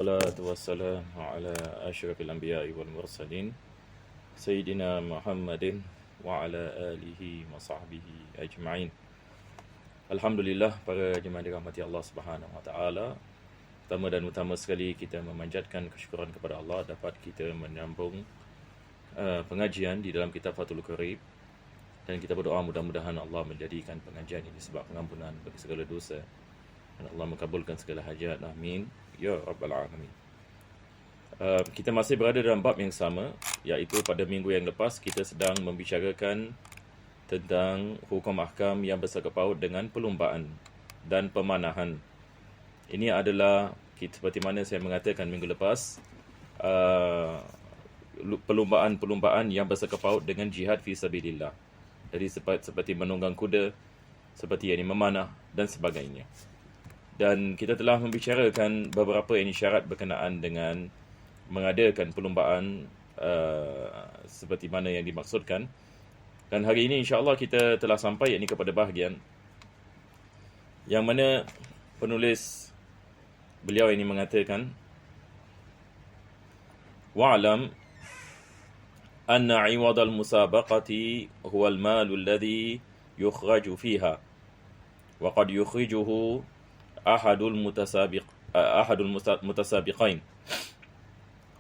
Salatu wassalamu ala asyrafil anbiya'i wal mursalin Sayyidina Muhammadin wa ala alihi wa sahbihi ajma'in. Alhamdulillah, para jemaah dirahmati Allah Subhanahu wa taala. Pertama dan utama sekali kita memanjatkan kesyukuran kepada Allah dapat kita menyambung pengajian di dalam kitab Fathul Qarib, dan kita berdoa mudah-mudahan Allah menjadikan pengajian ini sebab pengampunan bagi segala dosa dan Allah mengabulkan segala hajat. Amin ya rabbal alamin. Kita masih berada dalam bab yang sama, iaitu pada minggu yang lepas kita sedang membicarakan tentang hukum ahkam yang bersangkut paut dengan perlumbaan dan pemanahan. Ini adalah seperti mana saya mengatakan minggu lepas, perlumbaan-perlumbaan yang bersangkut paut dengan jihad fi sabilillah. Jadi seperti menunggang kuda, seperti yang memanah dan sebagainya. Dan kita telah membicarakan beberapa syarat berkenaan dengan mengadakan perlumbaan seperti mana yang dimaksudkan. Dan hari ini insya-Allah kita telah sampai kepada bahagian yang mana penulis beliau ini mengatakan, wa'lam anna 'iwad al-musabaqati huwa al-mal alladhi yukhraju fiha wa qad yukhrijuhu ahadul mutasabiqain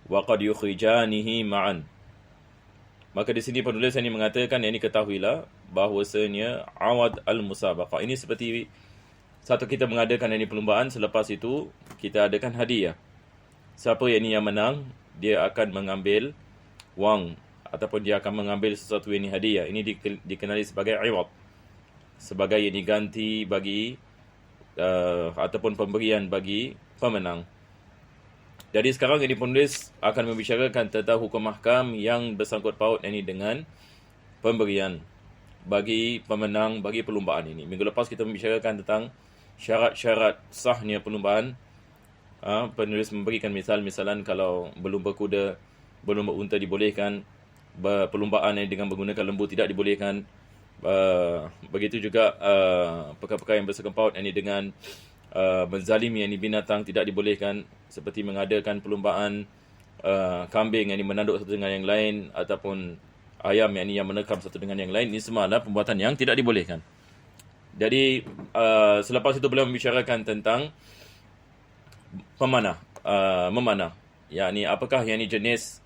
wa qad yukhrijanihi ma'an. Maka di sini penulis ini mengatakan, ketahuilah bahawasanya awad al-musabaqah ini seperti satu kita mengadakan perlumbaan, selepas itu kita adakan hadiah. Siapa yang menang, dia akan mengambil wang ataupun dia akan mengambil sesuatu hadiah. Ini dikenali sebagai iwad, sebagai ganti bagi ataupun pemberian bagi pemenang. Jadi sekarang ini penulis akan membicarakan tentang hukum ahkam yang bersangkut paut dengan pemberian bagi pemenang bagi perlumbaan ini. Minggu lepas kita membicarakan tentang syarat-syarat sahnya perlumbaan. Penulis memberikan misalan kalau berlumba kuda, berlumba unta dibolehkan, perlumbaan dengan menggunakan lembu tidak dibolehkan. Begitu juga perkara-perkara yang bersangkut paut dengan menzalimi binatang tidak dibolehkan, seperti mengadakan perlumbaan kambing yang menanduk satu dengan yang lain, ataupun ayam yang menekam satu dengan yang lain. Ini semua adalah perbuatan yang tidak dibolehkan. Jadi selepas itu beliau membicarakan tentang memanah, yakni apakah jenis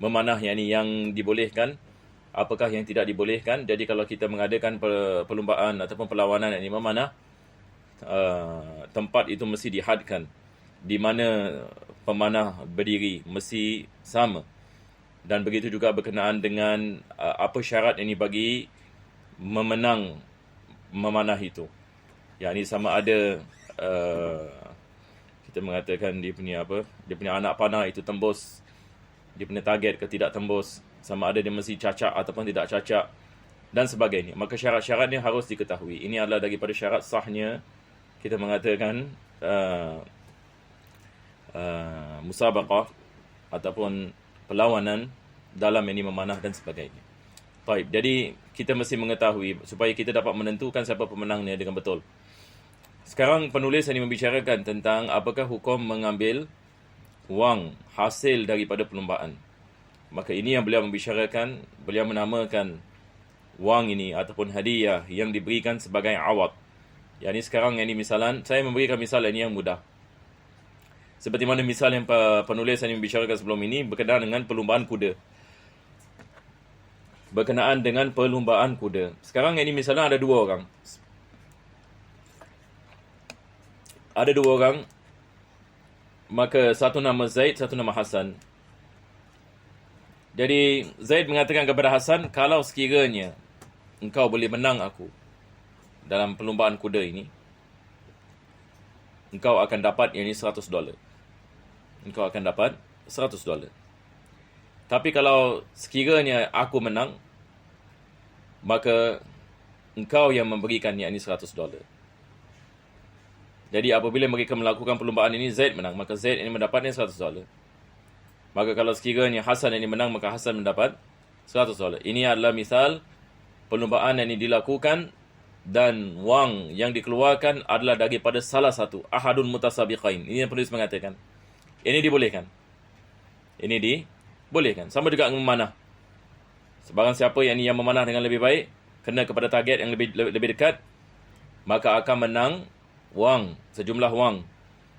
memanah yang dibolehkan, apakah yang tidak dibolehkan. Jadi kalau kita mengadakan perlumbaan ataupun perlawanan memanah, tempat itu mesti dihadkan, di mana pemanah berdiri mesti sama. Dan begitu juga berkenaan dengan apa syarat bagi memenang memanah itu. Yakni sama ada kita mengatakan dia punya anak panah itu tembus dia punya target ke tidak tembus, sama ada dia mesti cacak ataupun tidak cacak dan sebagainya. Maka syarat-syaratnya harus diketahui. Ini adalah daripada syarat sahnya kita mengatakan musabaqah ataupun perlawanan dalam memanah dan sebagainya. Baik, jadi kita mesti mengetahui supaya kita dapat menentukan siapa pemenangnya dengan betul. Sekarang penulis ini membicarakan tentang apakah hukum mengambil wang hasil daripada perlumbaan. Maka ini yang beliau membicarakan, beliau menamakan wang ini ataupun hadiah yang diberikan sebagai awad. Yang sekarang misalan, saya memberikan misal yang mudah. Seperti mana misal yang penulis yang membicarakan sebelum ini berkenaan dengan perlumbaan kuda. Berkenaan dengan perlumbaan kuda. Sekarang misalnya ada dua orang. Ada dua orang. Maka satu nama Zaid, satu nama Hasan. Jadi Zaid mengatakan kepada Hasan, kalau sekiranya engkau boleh menang aku dalam perlumbaan kuda ini, engkau akan dapat $100. Engkau akan dapat $100. Tapi kalau sekiranya aku menang, maka engkau yang memberikan $100. Jadi apabila mereka melakukan perlumbaan ini, Zaid menang, maka Zaid mendapatnya $100. Maka kalau sekiranya Hasan menang, maka Hasan mendapat $100. Ini adalah misal perlumbaan yang dilakukan dan wang yang dikeluarkan adalah daripada salah satu ahadun mutasabiqain. Ini yang penulis mengatakan. Ini dibolehkan. Ini dibolehkan. Sama juga dengan memanah. Sebarang siapa yang memanah dengan lebih baik, kena kepada target yang lebih dekat, maka akan menang wang, sejumlah wang.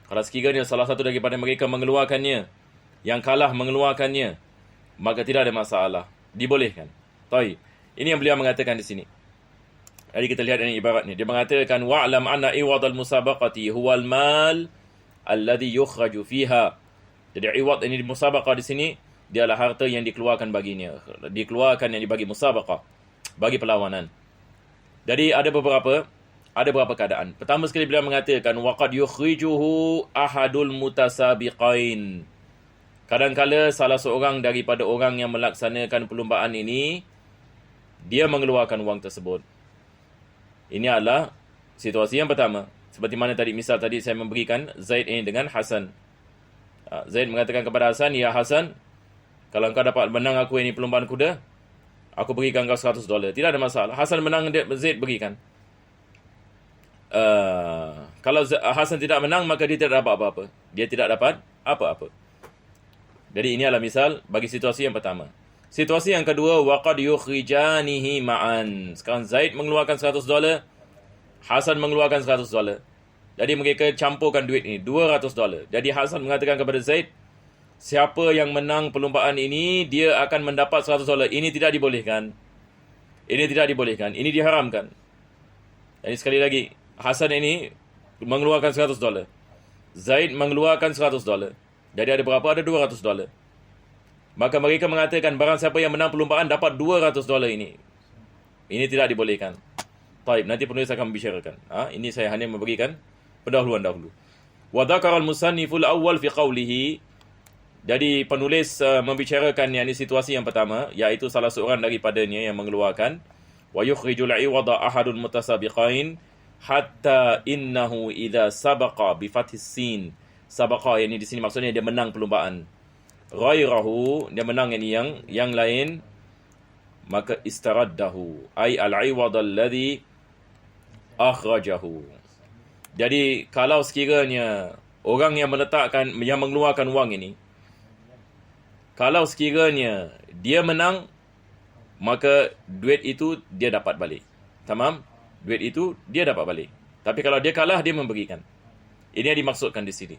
Kalau sekiranya salah satu daripada mereka mengeluarkannya, yang kalah mengeluarkannya, maka tidak ada masalah. Dibolehkan. Taib. Ini yang beliau mengatakan di sini. Jadi kita lihat ini ibarat ni. Dia mengatakan wa'lam anna iwad al-musabaqati huwa al-mal alladhi yukhraju fiha. Jadi iwad ini di musabaqah di sini dia adalah harta yang dikeluarkan baginya. Dikeluarkan yang dibagi musabaqah, bagi perlawanan. Jadi ada beberapa keadaan. Pertama sekali beliau mengatakan waqad yukhrijuhu ahadul mutasabiqain. Kadang-kala salah seorang daripada orang yang melaksanakan perlombaan ini dia mengeluarkan wang tersebut. Ini adalah situasi yang pertama. Seperti mana tadi misal tadi saya memberikan Zaid ini dengan Hasan. Zaid mengatakan kepada Hasan, "Ya Hasan, kalau engkau dapat menang aku ini perlombaan kuda, aku berikan kau $100." Tidak ada masalah. Hasan menang, Zaid berikan. Kalau Hasan tidak menang, maka dia tidak dapat apa-apa. Dia tidak dapat apa-apa. Jadi ini adalah misal bagi situasi yang pertama. Situasi yang kedua, waqad yukhrijanihi ma'an. Sekarang Zaid mengeluarkan $100, Hasan mengeluarkan $100. Jadi mereka campurkan duit ini, $200. Jadi Hasan mengatakan kepada Zaid, siapa yang menang perlombaan ini, dia akan mendapat $100. Ini tidak dibolehkan. Ini tidak dibolehkan. Ini diharamkan. Jadi sekali lagi, Hasan ini mengeluarkan $100. Zaid mengeluarkan $100. Jadi ada berapa? Ada $200. Maka mereka mengatakan barang siapa yang menang perlombaan dapat $200 ini. Ini tidak dibolehkan. Taib, nanti penulis akan membicarakan. Ini saya hanya memberikan pendahuluan dahulu. Wa dzakara al-musanniful awwal fi qawlihi. Jadi penulis membicarakan yakni situasi yang pertama, iaitu salah seorang daripadanya yang mengeluarkan wa yukhrijul 'iwada ahadul mutasabiqain hatta innahu idza sabaqa bi fathis sin. Sabaqa yakni di sini maksudnya dia menang perlombaan. Ghairahu, dia menang yang lain, maka istaraddahu ay al-'iwad alladhi akhrajahu. Jadi kalau sekiranya orang yang mengeluarkan wang ini, kalau sekiranya dia menang, maka duit itu dia dapat balik. Tamam? Duit itu dia dapat balik. Tapi kalau dia kalah, dia memberikan. Ini yang dimaksudkan di sini.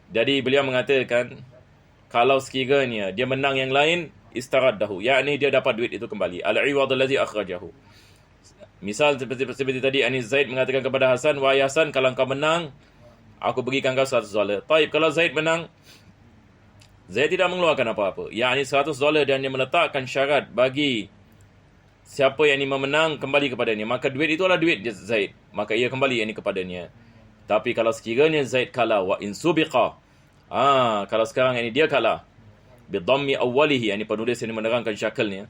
Jadi beliau mengatakan kalau sekiranya dia menang yang lain, istaraddahu, yakni dia dapat duit itu kembali. Al-'iwad allazi akhrajahu. Misal seperti tadi Zaid mengatakan kepada Hasan, "Wahai Hasan, kalau kau menang, aku berikan kau $100." Taib, kalau Zaid menang, Zaid tidak mengeluarkan apa-apa. Yakni $100 dan dia meletakkan syarat bagi siapa yang ini memenang kembali kepadanya. Maka duit itu adalah duit Zaid. Maka ia kembali yang ini kepadanya. Tapi kalau sekiranya Zaid kalah, wa in subiqa, kalau sekarang ini dia kalah, bidhammi awwalihi, yani penulis ini menerangkan syakalnya.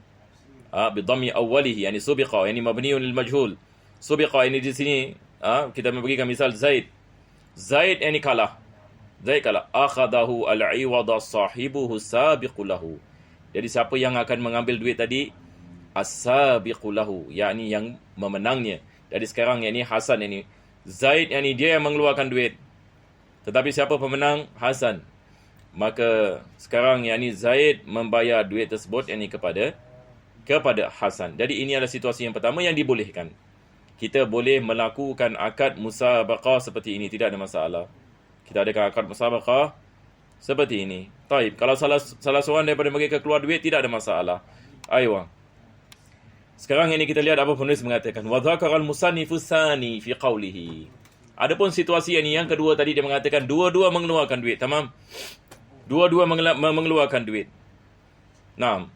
Bidhammi awwalihi, yani subiqa, yani mabniun lil majhul. Subiqa ini di sini, kita memberikan misal Zaid. Zaid ini kalah. Zaid kalah. Akhadahu al-'iwada sahibuhu sabiqu lahu. Jadi siapa yang akan mengambil duit tadi? As-sabiqu lahu, yakni yang memenangnya. Jadi sekarang ini Hasan ini. Zaid yani dia yang mengeluarkan duit. Tetapi siapa pemenang? Hasan. Maka sekarang yakni Zaid membayar duit tersebut yakni kepada Hasan. Jadi ini adalah situasi yang pertama yang dibolehkan. Kita boleh melakukan akad musabaqah seperti ini, tidak ada masalah. Kita adakan akad musabaqah seperti ini. Taib. Kalau salah seorang daripada mereka keluar duit, tidak ada masalah. Aywa. Sekarang ini kita lihat apa penulis mengatakan. Wa dzakara al-musannifu tsani fi qawlihi. Adapun situasi yang kedua tadi dia mengatakan dua-dua mengeluarkan duit, tamam? Dua-dua mengeluarkan duit. Naam.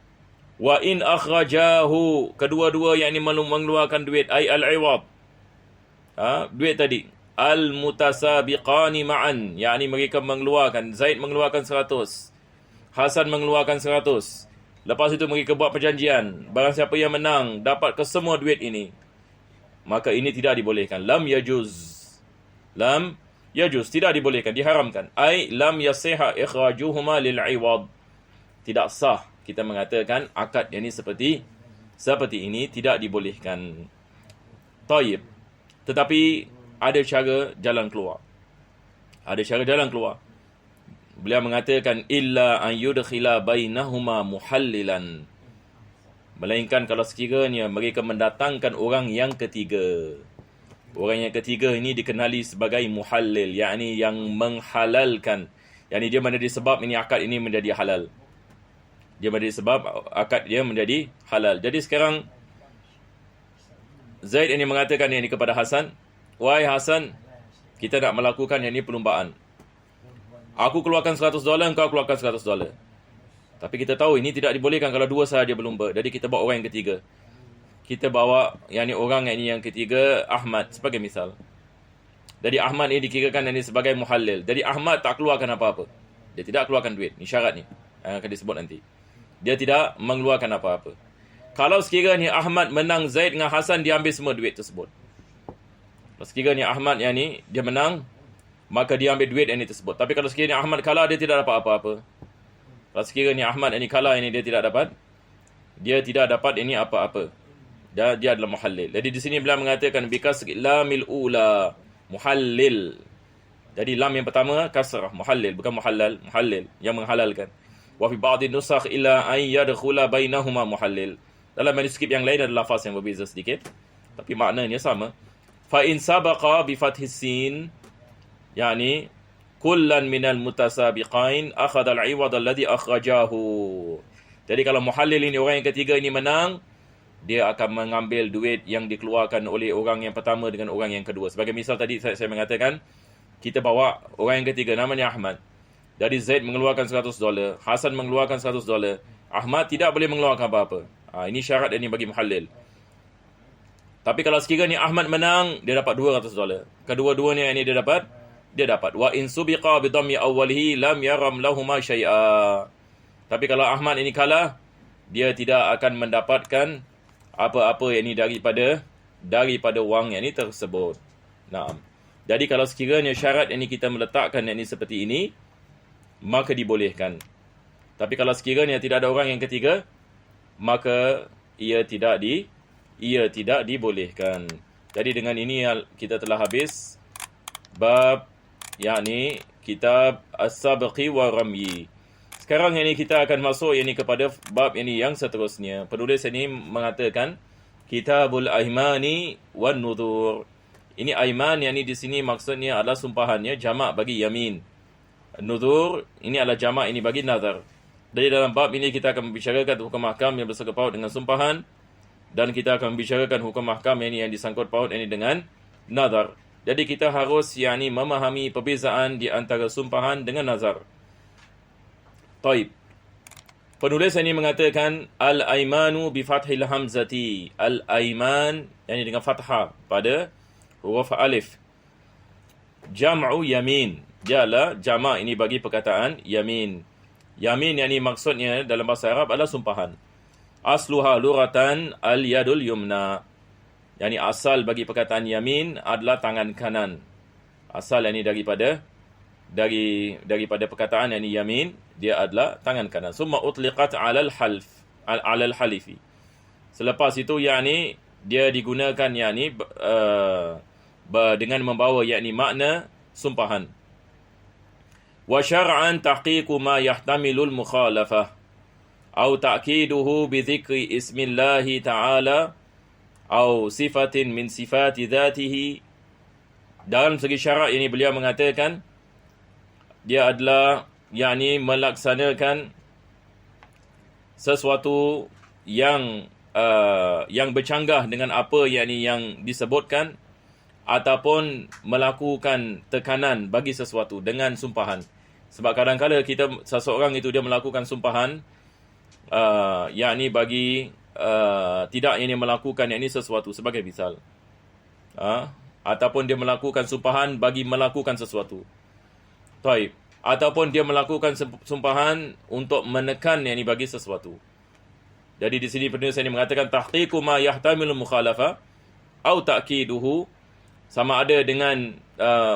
Wa in akhrajahu, kedua-dua yakni mengeluarkan duit, ay al-'iwad. Duit tadi. Al-mutasabiqani ma'an, yakni mereka mengeluarkan, Zaid mengeluarkan 100, Hasan mengeluarkan 100. Lepas itu mereka buat perjanjian, barang siapa yang menang dapat kesemua duit ini, maka ini tidak dibolehkan. Lam yajuz, tidak dibolehkan, diharamkan. Ai lam yasiha ikhrajuhuma lil 'iwad. Tidak sah kita mengatakan akad yang ini seperti ini tidak dibolehkan. Taib. Tetapi ada cara jalan keluar. beliau mengatakan illa an yudkhila bainahuma muhallilan, melainkan kalau sekiranya mereka mendatangkan orang yang ketiga. Orang yang ketiga ini dikenali sebagai muhallil, yakni yang menghalalkan, yakni dia menjadi sebab ini akad ini menjadi halal. Dia menjadi sebab akad dia menjadi halal. Jadi sekarang Zaid ini mengatakan ini kepada Hasan, wahai Hasan, kita nak melakukan yang ini perlumbaan. Aku keluarkan $100, engkau keluarkan $100. Tapi kita tahu ini tidak dibolehkan kalau dua sahaja berlumba. Jadi kita bawa orang yang ketiga. Kita bawa orang yang ketiga, Ahmad sebagai misal. Jadi Ahmad ini dikirakan ini sebagai muhallil. Jadi Ahmad tak keluarkan apa-apa. Dia tidak keluarkan duit. Ini syarat ni yang akan disebut nanti. Dia tidak mengeluarkan apa-apa. Kalau sekiranya Ahmad menang Zaid dengan Hasan, dia ambil semua duit tersebut. Kalau sekiranya Ahmad dia menang, maka dia ambil duit yang ini tersebut. Tapi kalau sekiranya Ahmad kalah, dia tidak dapat apa-apa. Kalau sekiranya Ahmad ini kalah, dia tidak dapat ini apa-apa. Dia adalah muhallil. Jadi di sini beliau mengatakan bikas lamil ula, muhallil. Jadi lam yang pertama kasrah, muhallil, bukan muhallil yang menghalalkan. Wa fi ba'd nusakh illa an yadkhula bainahuma muhallil. Dalam manuskrip yang lain ada lafaz yang berbeza sedikit, tapi maknanya sama. Fa in sabaqa bi fathis sin, yakni kullan minal mutasabiqain akhadha al-'iwad alladhi akhrajahu. Jadi kalau muhallil ini orang yang ketiga ini menang, dia akan mengambil duit yang dikeluarkan oleh orang yang pertama dengan orang yang kedua. Sebagai misal tadi saya mengatakan, kita bawa orang yang ketiga namanya Ahmad. Jadi Zaid mengeluarkan $100, Hasan mengeluarkan $100, Ahmad tidak boleh mengeluarkan apa-apa. Ini syarat ini bagi muhallil. Tapi kalau sekiranya Ahmad menang, dia dapat $200. Kedua-duanya ini dia dapat. Wa in subiqa bi dhammi awwalihi lam yaram lahuma syai'a. Tapi kalau Ahmad ini kalah, dia tidak akan mendapatkan apa-apa yang ini daripada wang yang ini tersebut. Naam. Jadi kalau sekiranya syarat yang ini kita meletakkan yang ini seperti ini, maka dibolehkan. Tapi kalau sekiranya tidak ada orang yang ketiga, maka ia tidak dibolehkan. Jadi dengan ini kita telah habis bab yakni kitab As-Sabqi wa Ramyi. Sekarang ini kita akan masuk kepada bab yang seterusnya. Penulis ini mengatakan Kitabul Aimani wan Nudhur. Ini aiman yang di sini maksudnya adalah sumpahannya, jamak bagi yamin. Nudhur ini adalah jamak bagi nazar. Jadi dalam bab ini kita akan membicarakan hukum ahkam yang bersangkut paut dengan sumpahan, dan kita akan membicarakan hukum ahkam yang disangkut paut dengan nazar. Jadi kita harus memahami perbezaan di antara sumpahan dengan nazar. Taib. Penulis ini mengatakan al-aimanu bi fathil hamzati. Al-aiman dengan fathah pada huruf alif. Jam'u yamin. Dia adalah jamak bagi perkataan yamin. Yamin maksudnya dalam bahasa Arab adalah sumpahan. Asluha luratan al-yadul yumna. Asal bagi perkataan yamin adalah tangan kanan. Asal daripada perkataan yamin, dia adalah tangan kanan. Summa utliqat 'alal halifi. Selepas itu dia digunakan dengan membawa makna sumpahan. Wa syar'an tahqiqu ma yahtamilul mukhalafah au ta'kiduhu bi dhikri ismillahi ta'ala au sifatin min sifati dhatihi. Dalam segi syarak beliau mengatakan dia adalah melaksanakan sesuatu yang bercanggah dengan apa yang disebutkan, ataupun melakukan tekanan bagi sesuatu dengan sumpahan. Sebab kadang-kadang seseorang itu dia melakukan sumpahan bagi tidak melakukan sesuatu, sebagai misal ataupun dia melakukan sumpahan bagi melakukan sesuatu. Taib. Ataupun dia melakukan sumpahan untuk menekan bagi sesuatu. Jadi di sini penulis ini mengatakan tahqiqu ma yahtamilu mukhalafa au ta'kiduhu, sama ada dengan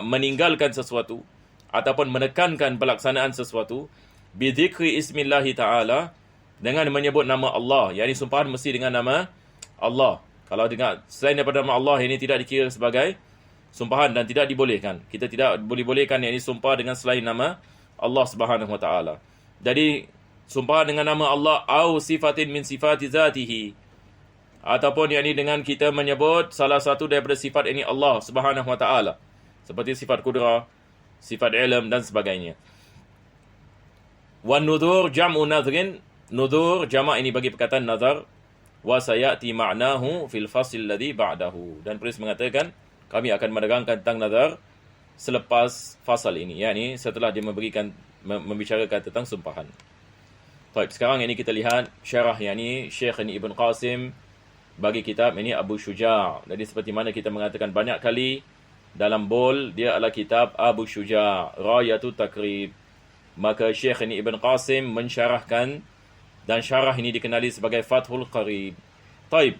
meninggalkan sesuatu ataupun menekankan pelaksanaan sesuatu, bi dzikri ismillahi ta'ala, dengan menyebut nama Allah. Sumpahan mesti dengan nama Allah. Kalau dengan selain daripada nama Allah, ini tidak dikira sebagai sumpahan dan tidak dibolehkan. Kita tidak boleh-bolehkan sumpah dengan selain nama Allah Subhanahu wa taala. Jadi sumpah dengan nama Allah au sifatin min sifati zatihi, ataupun yakni dengan kita menyebut salah satu daripada sifat ini Allah Subhanahu wa taala, seperti sifat kudrah, sifat ilm dan sebagainya. Wan nudhur jam'u nadhrin, nudhur jamak ini bagi perkataan nazar. Wa sayati ma'nahu fil fasl alladhi ba'dahu. Dan penulis mengatakan kami akan menerangkan tentang nazar selepas fasal ini, yakni setelah dia membicarakan tentang sumpahan. Baik, sekarang ini kita lihat syarah yakni Syekh ini Ibn Qasim bagi kitab ini Abu Syuja'. Jadi seperti mana kita mengatakan banyak kali dalam bol, dia adalah kitab Abu Syuja', Rayatut Takrib. Maka Syekh ini Ibn Qasim mensyarahkan, dan syarah ini dikenali sebagai Fathul Qarib. Taib.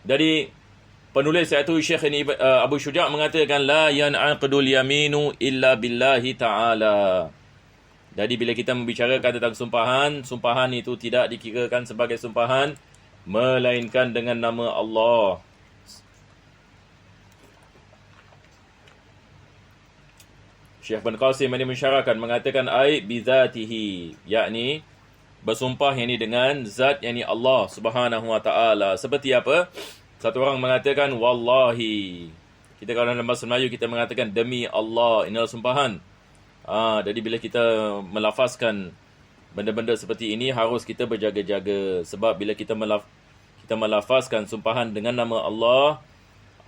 Jadi penulis iaitu Syekh ini Abu Syuja' mengatakan la yan'aqdul yaminu illa billahi ta'ala. Jadi bila kita membicarakan tentang sumpahan, sumpahan itu tidak dikirakan sebagai sumpahan melainkan dengan nama Allah. Syekh Ibn Qasim ini mensyarahkan mengatakan ai bizatihi, yakni bersumpah yang ini dengan zat yang ini Allah Subhanahu wa taala. Seperti apa? Satu orang mengatakan wallahi. Kita kalau dalam bahasa Melayu kita mengatakan demi Allah, inilah sumpahan. Jadi bila kita melafazkan benda-benda seperti ini harus kita berjaga-jaga, sebab bila kita melafazkan sumpahan dengan nama Allah,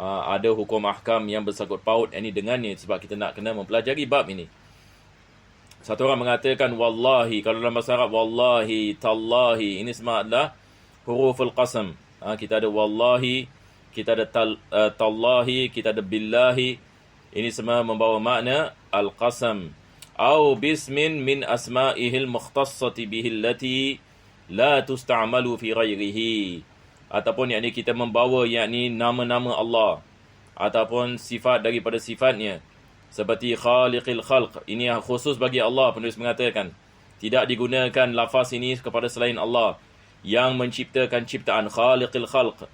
ada hukum ahkam yang bersangkut paut ini dengannya, sebab kita nak kena mempelajari bab ini. Satu orang mengatakan wallahi, kalau dalam bahasa Arab wallahi, tallahi, ini semua adalah huruful qasam. Kita ada wallahi, kita ada tallahi, kita ada billahi. Ini semua membawa makna al-qasam. Au bismin min asma'ihil mukhtassati bihi allati la tusta'malu fi ghairihi. Ataupun yakni kita membawa yakni nama-nama Allah ataupun sifat daripada sifatnya. Seperti khaliqil khalq, ini yang khusus bagi Allah. Penulis mengatakan tidak digunakan lafaz ini kepada selain Allah yang menciptakan ciptaan. Khaliqil khalq,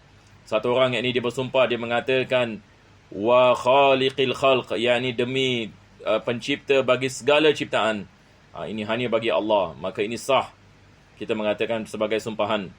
satu orang yang ini dia bersumpah, dia mengatakan wa khaliqil khalq, yakni demi pencipta bagi segala ciptaan. Ini hanya bagi Allah, maka ini sah kita mengatakan sebagai sumpahan.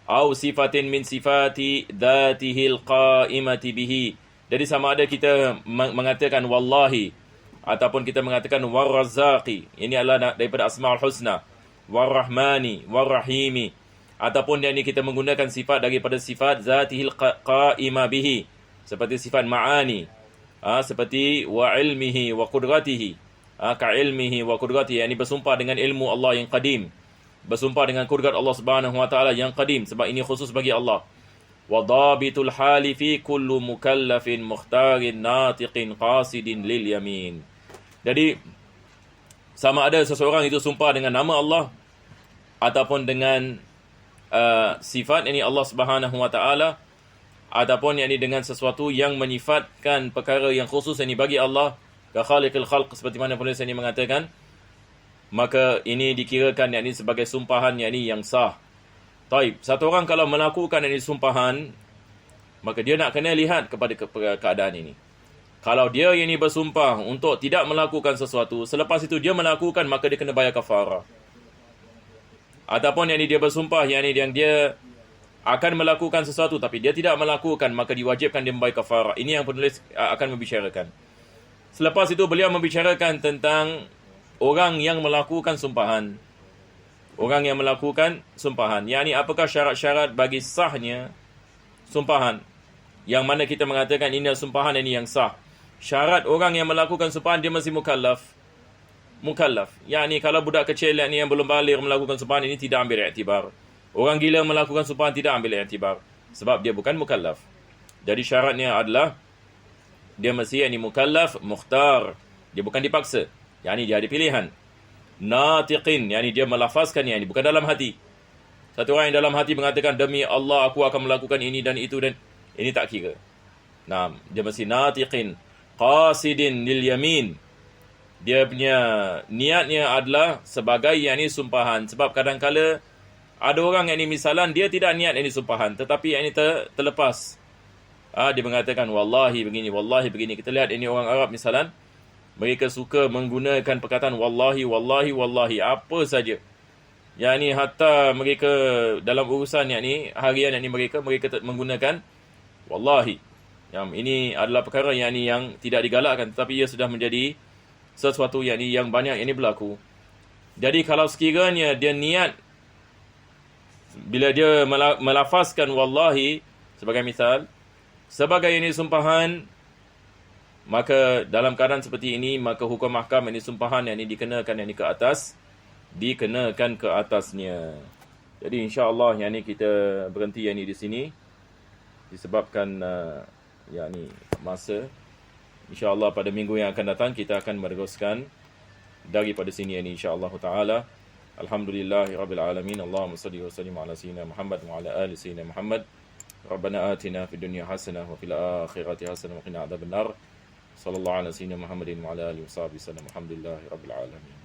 Au sifatin min sifati dhatihil qa'imati bihi. Jadi sama ada kita mengatakan wallahi ataupun kita mengatakan warrazzaqi, ini adalah daripada asmaul husna, warrahmani, warrahimi, ataupun yang ini kita menggunakan sifat daripada sifat zatihil qa'ima bihi, seperti sifat ma'ani, seperti wa ilmihi wa qudratihi, ka ilmihi wa qudratihi, yang ini bersumpah dengan ilmu Allah yang qadim, bersumpah dengan kudrat Allah Subhanahu wa taala yang qadim, sebab ini khusus bagi Allah. Wadabitul halifi kullu mukallafin mukhtarin natiqin qasidin lil yamin. Jadi sama ada seseorang itu sumpah dengan nama Allah ataupun dengan sifat ini Allah Subhanahu wa taala, ataupun yakni dengan sesuatu yang menyifatkan perkara yang khusus ini bagi Allah, ka khaliqil khalq, seperti mana penulis ini mengatakan, maka ini dikirakan yakni sebagai sumpahan yakni yang sah. Taib, satu orang kalau melakukan ini sumpahan, maka dia nak kena lihat kepada keadaan ini. Kalau dia ini bersumpah untuk tidak melakukan sesuatu, selepas itu dia melakukan, maka dia kena bayar kafarah. Ataupun yang ini dia bersumpah yang dia akan melakukan sesuatu tapi dia tidak melakukan, maka diwajibkan dia membayar kafarah. Ini yang penulis akan membicarakan. Selepas itu beliau membicarakan tentang orang yang melakukan sumpahan. Orang yang melakukan sumpahan, yakni apakah syarat-syarat bagi sahnya sumpahan, yang mana kita mengatakan ini sumpahan ini yang sah. Syarat orang yang melakukan sumpahan, dia mesti mukallaf. Mukallaf, yakni kalau budak kecil yakni yang belum baligh melakukan sumpahan ini tidak ambil iktibar. Orang gila melakukan sumpahan tidak ambil iktibar, sebab dia bukan mukallaf. Jadi syaratnya adalah dia mesti yakni mukallaf mukhtar, dia bukan dipaksa, yakni dia ada pilihan. Natiqin, yakni dia melafazkan yakni bukan dalam hati. Satu orang yang dalam hati mengatakan demi Allah aku akan melakukan ini dan itu, dan ini tak kira. Nah, dia mesti natiqin qasidin lil yamin. Dia punya niatnya adalah sebagai yakni sumpahan, sebab kadang-kala ada orang yakni misalan dia tidak niat yakni sumpahan tetapi yakni terlepas. Dia mengatakan wallahi begini, wallahi begini. Kita lihat ini orang Arab misalan, mereka suka menggunakan perkataan wallahi, wallahi, wallahi, apa saja. Yang ni hatta mereka dalam urusan yang ni, harian yang ni mereka menggunakan wallahi. Yang ini adalah perkara yang ni yang tidak digalakkan, tetapi ia sudah menjadi sesuatu yang ni yang banyak yang ni berlaku. Jadi kalau sekiranya dia niat, bila dia melafazkan wallahi sebagai misal, sebagai ini sumpahan, maka dalam keadaan seperti ini, maka hukum mahkam yang ini sumpahan yang ini dikenakan yang ini ke atas, dikenakan ke atasnya. Jadi insya-Allah yang ini kita berhenti yang ini di sini disebabkan yang ini masa. InsyaAllah pada minggu yang akan datang kita akan meneruskan daripada sini ini insya-Allah taala. Alhamdulillahirabbil alamin. Allahumma shalli wa sallim ala sayyidina Muhammad wa ala ali sayyidina Muhammad. Rabbana atina fid dunya hasanah wa fil akhirati hasanah wa qina adzabannar. Sallallahu ala sayyidina Muhammadin wa ala alihi washabihi wasallam. Alhamdulillahirabbil alamin.